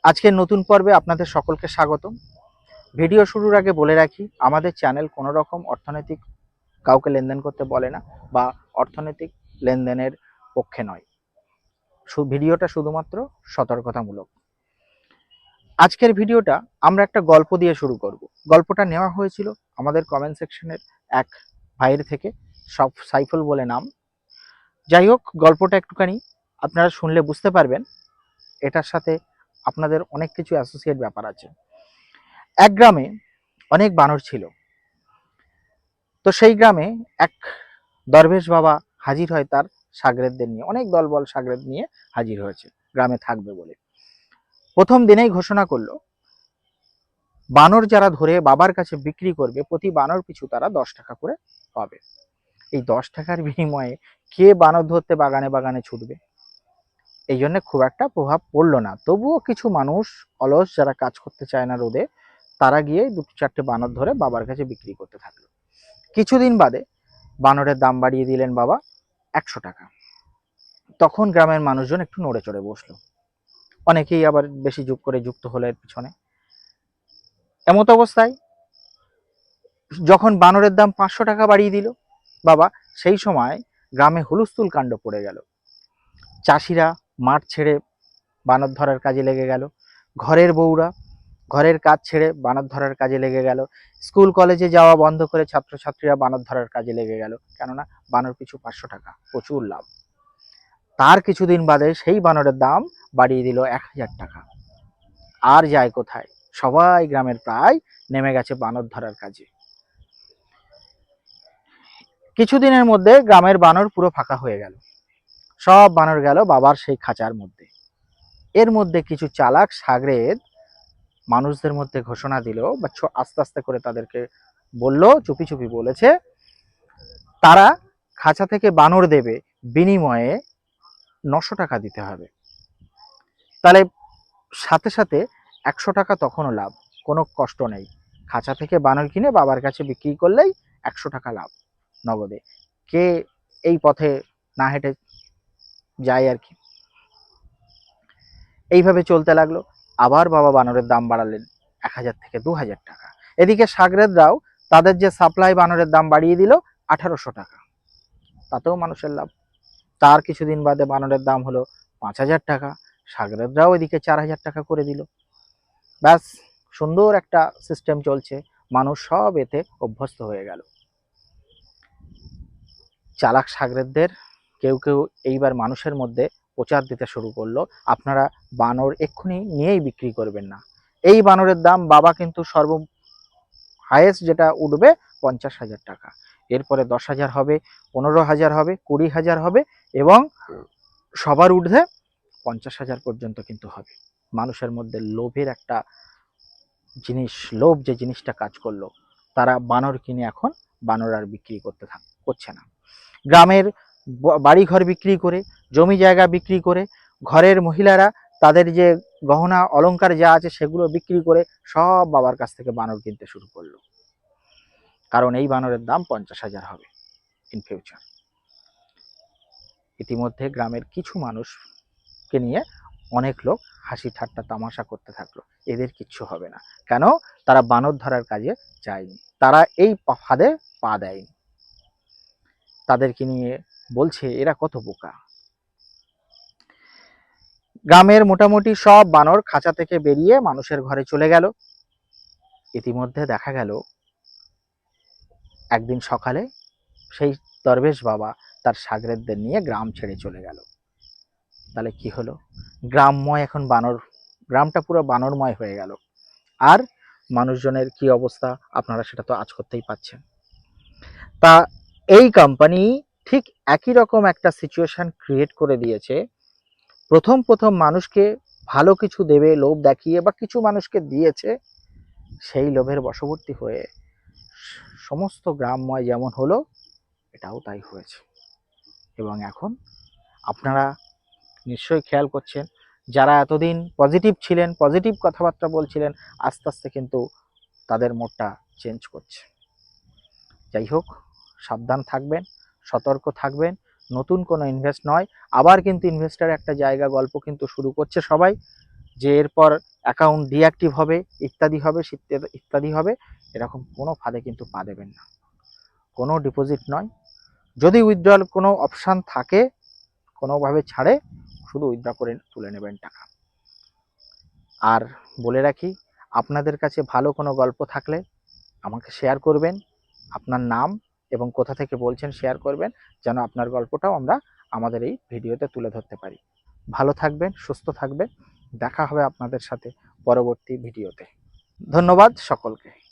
আজকের নতুন পর্বে আপনাদের সকলকে স্বাগতম। ভিডিও শুরুর আগে বলে রাখি, আমাদের চ্যানেল কোনো রকম অর্থনৈতিক কাউকে লেনদেন করতে বলে না বা অর্থনৈতিক লেনদেনের পক্ষে নয়। ভিডিওটা শুধুমাত্র সতর্কতামূলক। আজকের ভিডিওটা আমরা একটা গল্প দিয়ে শুরু করব। গল্পটা নেওয়া হয়েছিল আমাদের কমেন্ট সেকশনের এক ভাইয়ের থেকে, সাইফুল বলে নাম। যাই হোক, গল্পটা একটুখানি আপনারা শুনলে বুঝতে পারবেন এটার সাথে আপনাদের অনেক কিছু অ্যাসোসিয়েট ব্যাপার আছে। এক গ্রামে অনেক বানর ছিল। তো সেই গ্রামে এক দরবেশ বাবা হাজির হয় তার সাগরেদদের নিয়ে, অনেক দলবল সাগরেদ নিয়ে হাজির হয়েছে গ্রামে থাকবে বলে। প্রথম দিনেই ঘোষণা করলো বানর যারা ধরে বাবার কাছে বিক্রি করবে প্রতি বানর পিছু তারা 10 টাকা করে পাবে। এই 10 টাকার বিনিময়ে কে বানর ধরতে বাগানে বাগানে ছুটবে, এই জন্য খুব একটা প্রভাব পড়লো না। তবুও কিছু মানুষ অলস যারা কাজ করতে চায় না রোদে, তারা গিয়ে 2-4টে বানর ধরে বাবার কাছে বিক্রি করতে থাকলো। কিছুদিন বাদে বানরের দাম বাড়িয়ে দিলেন বাবা 100 টাকা। তখন গ্রামের মানুষজন একটু নড়ে চড়ে বসলো, অনেকেই আবার বেশি যুগ করে যুক্ত হলো এর পিছনে। এমত অবস্থায় যখন বানরের দাম 500 টাকা বাড়িয়ে দিল বাবা, সেই সময় গ্রামে হুলস্থুল কাণ্ড পড়ে গেল। চাষিরা মাঠ ছেড়ে বানর ধরার কাজে লেগে গেল, ঘরের বউরা ঘরের কাজ ছেড়ে বানর ধরার কাজে লেগে গেল, স্কুল কলেজে যাওয়া বন্ধ করে ছাত্রছাত্রীরা বানর ধরার কাজে লেগে গেল। কেননা বানর পিছু 500 টাকা, প্রচুর লাভ। তার কিছুদিন বাদে সেই বানরের দাম বাড়িয়ে দিল 1000 টাকা। আর যায় কোথায়, সবাই গ্রামের প্রায় নেমে গেছে বানর ধরার কাজে। কিছুদিনের মধ্যে গ্রামের বানর পুরো ফাঁকা হয়ে গেল, সব বানর গেল বাবার সেই খাঁচার মধ্যে। এর মধ্যে কিছু চালাক সাগরেদ মানুষদের মধ্যে ঘোষণা দিল বা আস্তে আস্তে করে তাদেরকে বলল, চুপি চুপি বলেছে, তারা খাঁচা থেকে বানর দেবে, বিনিময়ে 900 টাকা দিতে হবে। তাহলে সাথে সাথে 100 টাকা তখনও লাভ, কোনো কষ্ট নেই। খাঁচা থেকে বানর কিনে বাবার কাছে বিক্রি করলেই 100 টাকা লাভ নগদে। কে এই পথে না হেঁটে যায় আর কি। এইভাবে চলতে লাগলো। আবার বাবা বানরের দাম বাড়ালেন 1000 থেকে 2000 টাকা। এদিকে সাগরেদরাও তাদের যে সাপ্লাই বানরের দাম বাড়িয়ে দিল 1800 টাকা, তাতেও মানুষের লাভ। তার কিছুদিন বাদে বানরের দাম হলো 5000 টাকা, সাগরেদরাও এদিকে 4000 টাকা করে দিল। ব্যাস, সুন্দর একটা সিস্টেম চলছে, মানুষ সব এতে অভ্যস্ত হয়ে গেল। চালাক সাগরেদদের কেউ কেউ এইবার মানুষের মধ্যে প্রচার দিতে শুরু করলো, আপনারা বানর এক্ষুনি নিয়েই বিক্রি করবেন না। এই বানরের দাম বাবা কিন্তু হাইয়েস্ট যেটা উঠবে 50,000 টাকা, এরপরে 10,000 হবে, 15,000 হবে, 20,000 হবে এবং সবার ঊর্ধ্বে 50,000 পর্যন্ত কিন্তু হবে। মানুষের মধ্যে লোভের একটা জিনিস, লোভ যে জিনিসটা কাজ করলো, তারা বানর কিনে এখন বানর আর বিক্রি করছে না। গ্রামের বাড়িঘর বিক্রি করে, জমি জায়গা বিক্রি করে, ঘরের মহিলারা তাদের যে গহনা অলংকার যা আছে সেগুলো বিক্রি করে সব বাবার কাছ থেকে বানর কিনতে শুরু করলো। কারণ এই বানরের দাম 50,000 হবে ইন ফিউচার। ইতিমধ্যে গ্রামের কিছু মানুষকে নিয়ে অনেক লোক হাসি ঠাট্টা তামাশা করতে থাকলো, এদের কিচ্ছু হবে না। কেন? তারা বানর ধরার কাজে যায়নি, তারা এই ফাঁদে পা দেয়নি। তাদেরকে নিয়ে বলছে এরা কত বোকা। গ্রামের মোটামুটি সব বানর খাঁচা থেকে বেরিয়ে মানুষের ঘরে চলে গেল। ইতিমধ্যে দেখা গেল একদিন সকালে সেই দরবেশ বাবা তার সাগরেদদের নিয়ে গ্রাম ছেড়ে চলে গেল। তাহলে কি হলো, গ্রামময় এখন বানর, গ্রামটা পুরো বানরময় হয়ে গেল। আর মানুষজনের কি অবস্থা আপনারা সেটা তো আজ করতেই পাচ্ছেন। তা এই কোম্পানি ঠিক একই রকম একটা সিচুয়েশন ক্রিয়েট করে দিয়েছে। প্রথম মানুষকে ভালো কিছু দেবে লোভ দেখিয়ে, বা কিছু মানুষকে দিয়েছে, সেই লোভের বশবর্তী হয়ে সমস্ত গ্রামময় যেমন হলো এটাও তাই হয়েছে। এবং এখন আপনারা নিশ্চয়ই খেয়াল করছেন, যারা এতদিন পজিটিভ ছিলেন, পজিটিভ কথাবার্তা বলছিলেন, আস্তে আস্তে কিন্তু তাদের মোডটা চেঞ্জ করছে। যাই হোক, সাবধান থাকবেন, সতর্ক থাকবেন। নতুন কোনো ইনভেস্ট নয়, আবার কিন্তু ইনভেস্টার একটা জায়গা গল্প কিন্তু শুরু করছে সবাই, যে এরপর অ্যাকাউন্ট ডিঅ্যাক্টিভ হবে, ইত্যাদি হবে, ইত্যাদি হবে, এরকম কোনো ফাঁদে কিন্তু পা দেবেন না। কোনো ডিপোজিট নয়। যদি উইথড্রয়াল কোনো অপশান থাকে, কোনোভাবে ছাড়ে, শুধু উইথড্র করে তুলে নেবেন টাকা। আর বলে রাখি, আপনাদের কাছে ভালো কোনো গল্প থাকলে আমাকে শেয়ার করবেন, আপনার নাম এবং কোথা থেকে বলছেন শেয়ার করবেন, যেন আপনার গল্পটাও আমরা আমাদের এই ভিডিওতে তুলে ধরতে পারি। ভালো থাকবেন, সুস্থ থাকবেন, দেখা হবে আপনাদের সাথে পরবর্তী ভিডিওতে। ধন্যবাদ সকলকে।